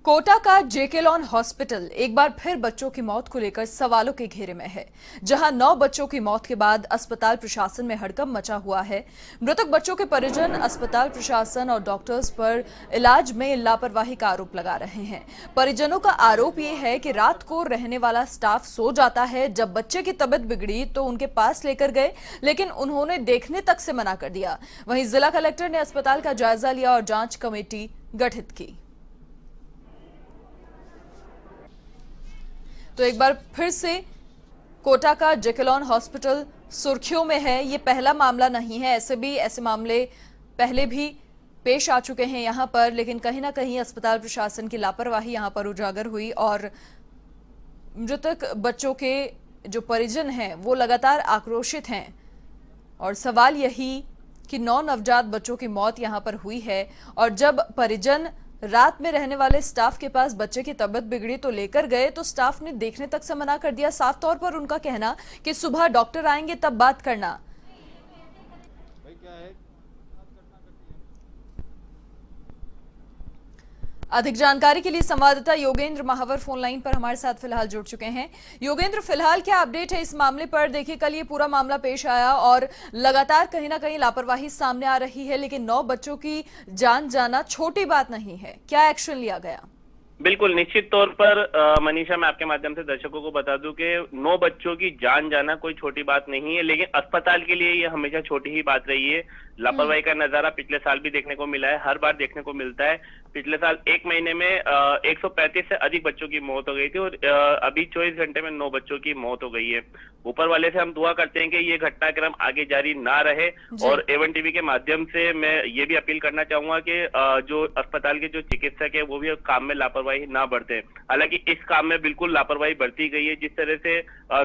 कोटा का जेके lawn hospital एक बार फिर बच्चों की मौत को लेकर सवालों के घेरे में है। जहां 9 बच्चों की मौत के बाद अस्पताल प्रशासन में हड़कंप मचा हुआ है। मृतक बच्चों के परिजन अस्पताल प्रशासन और डॉक्टर्स पर इलाज में लापरवाही का आरोप लगा रहे हैं। परिजनों का आरोप ये है कि रात को रहने वाला स्टाफ सो जाता है। जब बच्चे की तबीयत बिगड़ी तो उनके पास लेकर गए, लेकिन उन्होंने देखने तक से मना कर दिया। वहीं जिला कलेक्टर ने अस्पताल का जायजा लिया और जांच कमेटी गठित की। तो एक बार फिर से कोटा का जेके लॉन हॉस्पिटल सुर्खियों में है। ये पहला मामला नहीं है, ऐसे मामले पहले भी पेश आ चुके हैं यहां पर, लेकिन कहीं ना कहीं अस्पताल प्रशासन की लापरवाही यहां पर उजागर हुई और मृतक बच्चों के जो परिजन हैं वो लगातार आक्रोशित हैं। और सवाल यही कि 9 नवजात बच्चों की मौत यहां पर हुई है और जब परिजन रात में रहने वाले स्टाफ के पास बच्चे की तबीयत बिगड़ी तो लेकर गए तो स्टाफ ने देखने तक से मना कर दिया। साफ तौर पर उनका कहना कि सुबह डॉक्टर आएंगे तब बात करना। अधिक जानकारी के लिए संवाददाता योगेंद्र महावर फोन लाइन पर हमारे साथ फिलहाल जुड़ चुके हैं। योगेंद्र, फिलहाल क्या अपडेट है इस मामले पर? देखिए, कल ये पूरा मामला पेश आया और लगातार कहीं ना कहीं लापरवाही सामने आ रही है, लेकिन 9 बच्चों की जान जाना छोटी बात नहीं है। क्या एक्शन लिया गया? बिल्कुल, निश्चित तौर पर मनीषा, मैं आपके माध्यम से दर्शकों को बता दूं कि 9 बच्चों की जान जाना कोई छोटी बात नहीं है, लेकिन अस्पताल के लिए ये हमेशा छोटी ही बात रही है। लापरवाही का नजारा पिछले साल भी देखने को मिला है, हर बार देखने को मिलता है। पिछले साल एक महीने में 135 से अधिक बच्चों की मौत हो गई थी और अभी 24 घंटे में 9 बच्चों की मौत हो गई है। ऊपर वाले से हम दुआ करते हैं कि ये घटनाक्रम आगे जारी ना रहे। और एवन टीवी के माध्यम से मैं ये भी अपील करना चाहूंगा कि जो अस्पताल के जो चिकित्सक है वो भी काम में लापरवाही ना बरते। हालांकि इस काम में बिल्कुल लापरवाही बरती गई है। जिस तरह से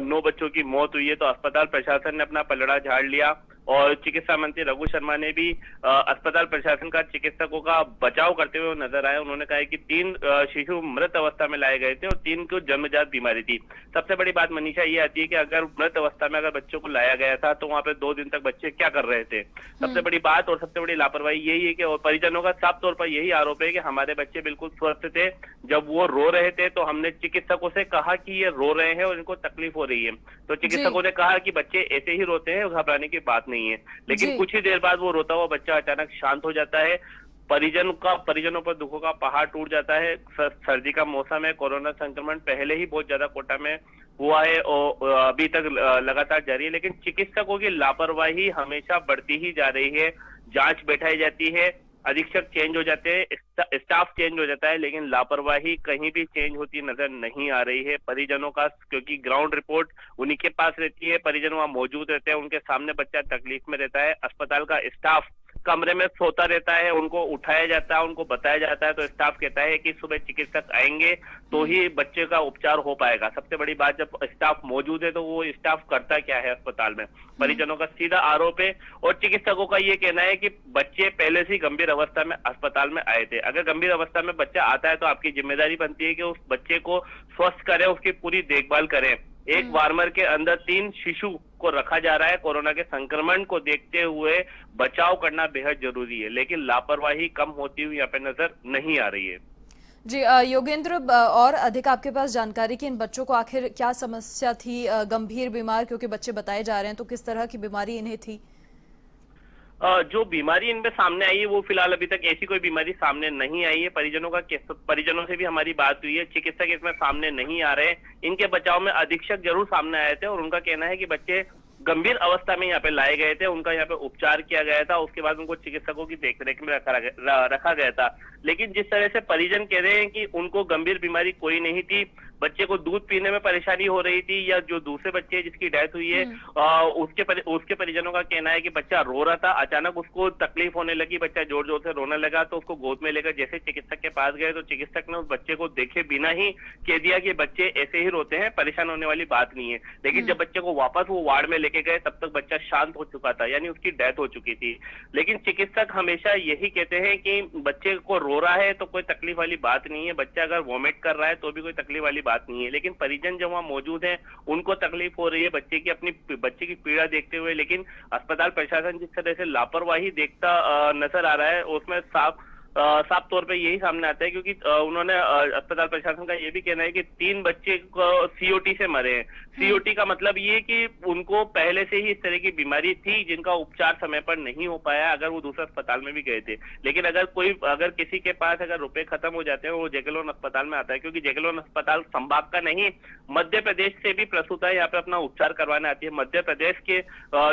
9 बच्चों की मौत हुई है तो अस्पताल प्रशासन ने अपना पलड़ा झाड़ लिया और चिकित्सा मंत्री रघु शर्मा ने भी अस्पताल प्रशासन का चिकित्सकों का बचाव करते हुए नजर आए। उन्होंने कहा कि 3 शिशु मृत अवस्था में लाए गए थे और 3 को जन्मजात बीमारी थी। सबसे बड़ी बात मनीषा ये आती है कि अगर मृत अवस्था में अगर बच्चों को लाया गया था तो वहां पे 2 दिन तक बच्चे क्या कर रहे थे? सबसे बड़ी बात और सबसे बड़ी लापरवाही यही है कि और परिजनों का साफ तौर पर यही आरोप है कि हमारे बच्चे बिल्कुल स्वस्थ थे, जब वो रो रहे थे तो हमने चिकित्सकों से कहा कि ये रो रहे हैं और इनको तकलीफ हो रही है, तो चिकित्सकों ने कहा कि बच्चे ऐसे ही रोते हैं, घबराने की बात नहीं है। लेकिन कुछ ही देर बाद वो रोता हुआ बच्चा अचानक शांत हो जाता है। परिजनों पर दुखों का पहाड़ टूट जाता है। सर्दी का मौसम है, कोरोना संक्रमण पहले ही बहुत ज्यादा कोटा में हुआ है और अभी तक लगातार जारी है, लेकिन चिकित्सकों की लापरवाही हमेशा बढ़ती ही जा रही है। जांच बैठाई जाती है, अधीक्षक चेंज हो जाते हैं, स्टाफ चेंज हो जाता है, लेकिन लापरवाही कहीं भी चेंज होती नजर नहीं आ रही है। परिजनों का, क्योंकि ग्राउंड रिपोर्ट उन्हीं के पास रहती है, परिजन वहां मौजूद रहते हैं, उनके सामने बच्चा तकलीफ में रहता है, अस्पताल का स्टाफ कमरे में सोता रहता है, उनको उठाया जाता है, उनको बताया जाता है तो स्टाफ कहता है कि सुबह चिकित्सक आएंगे तो ही बच्चे का उपचार हो पाएगा। सबसे बड़ी बात, जब स्टाफ मौजूद है तो वो स्टाफ करता क्या है अस्पताल में? परिजनों का सीधा आरोप है और चिकित्सकों का ये कहना है कि बच्चे पहले से ही गंभीर अवस्था में अस्पताल में आए थे। अगर गंभीर अवस्था में बच्चा आता है तो आपकी जिम्मेदारी बनती है कि उस बच्चे को स्वस्थ करें, उसकी पूरी देखभाल करें। एक वार्मर के अंदर 3 शिशु को रखा जा रहा है। कोरोना के संक्रमण को देखते हुए बचाव करना बेहद जरूरी है, लेकिन लापरवाही कम होती हुई यहाँ पे नजर नहीं आ रही है। जी योगेंद्र, और अधिक आपके पास जानकारी कि इन बच्चों को आखिर क्या समस्या थी? गंभीर बीमार क्योंकि बच्चे बताए जा रहे हैं, तो किस तरह की बीमारी इन्हें थी? जो बीमारी इनमें सामने आई है वो फिलहाल अभी तक ऐसी कोई बीमारी सामने नहीं आई है। परिजनों से भी हमारी बात हुई है, चिकित्सक इसमें सामने नहीं आ रहे। इनके बचाव में अधीक्षक जरूर सामने आए थे और उनका कहना है कि बच्चे गंभीर अवस्था में यहाँ पे लाए गए थे, उनका यहाँ पे उपचार किया गया था, उसके बाद उनको चिकित्सकों की देखरेख में रखा गया था। लेकिन जिस तरह से परिजन कह रहे हैं कि उनको गंभीर बीमारी कोई नहीं थी, बच्चे को दूध पीने में परेशानी हो रही थी, या जो दूसरे बच्चे जिसकी डेथ हुई है उसके परिजनों का कहना है कि बच्चा रो रहा था, अचानक उसको तकलीफ होने लगी, बच्चा जोर जोर से रोने लगा तो उसको गोद में लेकर जैसे चिकित्सक के पास गए तो चिकित्सक ने उस बच्चे को देखे बिना ही कह दिया कि बच्चे ऐसे ही रोते हैं, परेशान होने वाली बात नहीं है। लेकिन जब बच्चे को वापस वो वार्ड में लेके गए तब तक बच्चा शांत हो चुका था, यानी उसकी डेथ हो चुकी थी। लेकिन चिकित्सक हमेशा यही कहते हैं कि बच्चे को रो रहा है तो कोई तकलीफ वाली बात नहीं है, बच्चा अगर वॉमिट कर रहा है तो भी कोई तकलीफ वाली बात नहीं है। लेकिन परिजन जो वहां मौजूद हैं उनको तकलीफ हो रही है बच्चे की पीड़ा देखते हुए। लेकिन अस्पताल प्रशासन जिस तरह से लापरवाही देखता नजर आ रहा है उसमें साफ साफ तौर पे यही सामने आता है, क्योंकि उन्होंने अस्पताल प्रशासन का ये भी कहना है कि 3 बच्चे को सीओटी से मरे हैं। सीओटी का मतलब ये कि उनको पहले से ही इस तरह की बीमारी थी जिनका उपचार समय पर नहीं हो पाया, अगर वो दूसरे अस्पताल में भी गए थे। लेकिन अगर किसी के पास अगर रुपए खत्म हो जाते हैं, वो जेके-लोन अस्पताल में आता है, क्योंकि जेके-लोन अस्पताल संभाग का नहीं, मध्य प्रदेश से भी प्रसूता यहाँ पे अपना उपचार करवाने आती है। मध्य प्रदेश के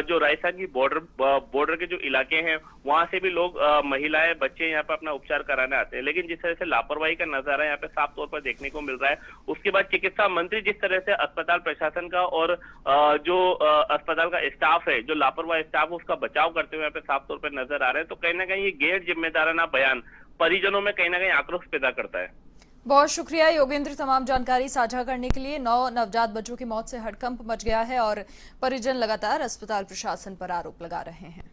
जो राजस्थान की बॉर्डर के जो इलाके हैं, वहां से भी लोग, महिलाएं, बच्चे यहाँ पे अपना उपचार कराने आते हैं। लेकिन जिस तरह से लापरवाही का नजारा यहाँ पे साफ तौर पर देखने को मिल रहा है, उसके बाद चिकित्सा मंत्री जिस तरह से अस्पताल प्रशासन का और जो अस्पताल का स्टाफ है, जो लापरवाह स्टाफ, उसका बचाव करते हुए यहाँ पे साफ तौर पर नजर आ रहे हैं, तो कहीं ना कहीं ये गैर जिम्मेदाराना बयान परिजनों में कहीं ना कहीं आक्रोश पैदा करता है। बहुत शुक्रिया योगेंद्र, तमाम जानकारी साझा करने के लिए। 9 नवजात बच्चों की मौत से हड़कंप मच गया है और परिजन लगातार अस्पताल प्रशासन पर आरोप लगा रहे हैं।